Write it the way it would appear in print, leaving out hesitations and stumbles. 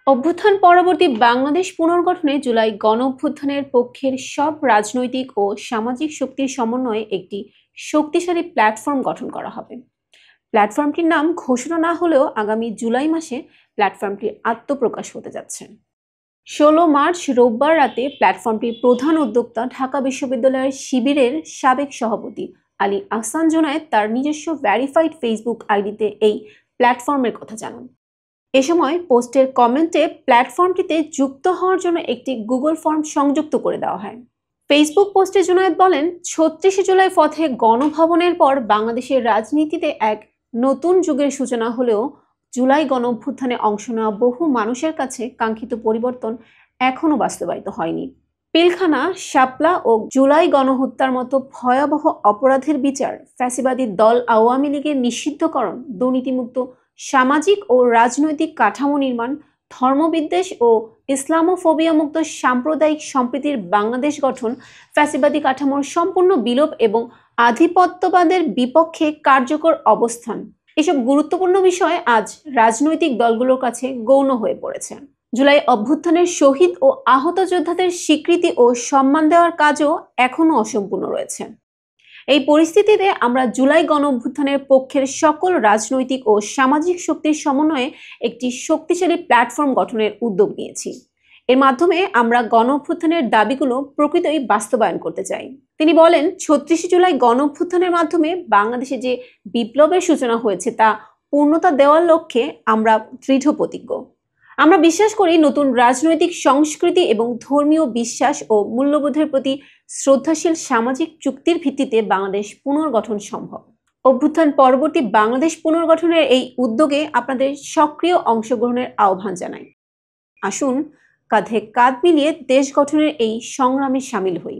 অভ্যুত্থান পরবর্তী বাংলাদেশ পুনর্গঠনে জুলাই গণঅভ্যুত্থানের পক্ষের সব রাজনৈতিক ও সামাজিক শক্তির সমন্বয়ে একটি শক্তিশালী প্ল্যাটফর্ম গঠন করা হবে। প্ল্যাটফর্মটির নাম ঘোষণা না হলেও আগামী জুলাই মাসে প্ল্যাটফর্মটির আত্মপ্রকাশ হতে যাচ্ছে। 16 মার্চ রোববার রাতে প্ল্যাটফর্মটির প্রধান উদ্যোক্তা ঢাকা বিশ্ববিদ্যালয়ের শিবিরের সাবেক সভাপতি আলী আহসান জুনায়েদ তার নিজস্ব ভেরিফাইড ফেসবুক আইডিতে এই প্ল্যাটফর্মের কথা জানান। এ সময় পোস্টের কমেন্টে প্ল্যাটফর্মটিতে যুক্ত হওয়ার জন্য একটি গুগল ফর্ম সংযুক্ত করে দেওয়া হয়। ফেসবুক পোস্টে জুনায়েদ বলেন, 36 জুলাই পথে গণভবনের পর বাংলাদেশের রাজনীতিতে এক নতুন যুগের সূচনা হলেও জুলাই গণঅভ্যুত্থানে অংশ নেওয়া বহু মানুষের কাছে কাঙ্ক্ষিত পরিবর্তন এখনো বাস্তবায়িত হয়নি। পিলখানা, শাপলা ও জুলাই গণহত্যার মতো ভয়াবহ অপরাধের বিচার, ফ্যাসিবাদী দল আওয়ামী লীগের নিষিদ্ধকরণ, দুর্নীতিমুক্ত সামাজিক ও রাজনৈতিক কাঠামো নির্মাণ, ধর্মবিদ্বেষ ও ইসলামোফোবিয়া মুক্ত সাম্প্রদায়িক সম্প্রীতির বাংলাদেশ গঠন, ফ্যাসিবাদী কাঠামোর সম্পূর্ণ বিলোপ এবং আধিপত্যবাদের বিপক্ষে কার্যকর অবস্থান, এসব গুরুত্বপূর্ণ বিষয় আজ রাজনৈতিক দলগুলোর কাছে গৌণ হয়ে পড়েছে। জুলাই অভ্যুত্থানের শহীদ ও আহত যোদ্ধাদের স্বীকৃতি ও সম্মান দেওয়ার কাজও এখনো অসম্পূর্ণ রয়েছে। এই পরিস্থিতিতে আমরা জুলাই গণঅভ্যুত্থানের পক্ষের সকল রাজনৈতিক ও সামাজিক শক্তির সমন্বয়ে একটি শক্তিশালী প্ল্যাটফর্ম গঠনের উদ্যোগ নিয়েছি। এর মাধ্যমে আমরা গণঅভ্যুত্থানের দাবিগুলো প্রকৃতই বাস্তবায়ন করতে চাই। তিনি বলেন, 36 জুলাই গণঅভ্যুত্থানের মাধ্যমে বাংলাদেশে যে বিপ্লবের সূচনা হয়েছে তা পূর্ণতা দেওয়ার লক্ষ্যে আমরা দৃঢ় প্রতিজ্ঞ। আমরা বিশ্বাস করি নতুন রাজনৈতিক সংস্কৃতি এবং ধর্মীয় বিশ্বাস ও মূল্যবোধের প্রতি শ্রদ্ধাশীল সামাজিক চুক্তির ভিত্তিতে বাংলাদেশ পুনর্গঠন সম্ভব। অভ্যুত্থান পরবর্তী বাংলাদেশ পুনর্গঠনের এই উদ্যোগে আপনাদের সক্রিয় অংশগ্রহণের আহ্বান জানাই। আসুন কাঁধে কাঁধ মিলিয়ে দেশ গঠনের এই সংগ্রামে সামিল হই।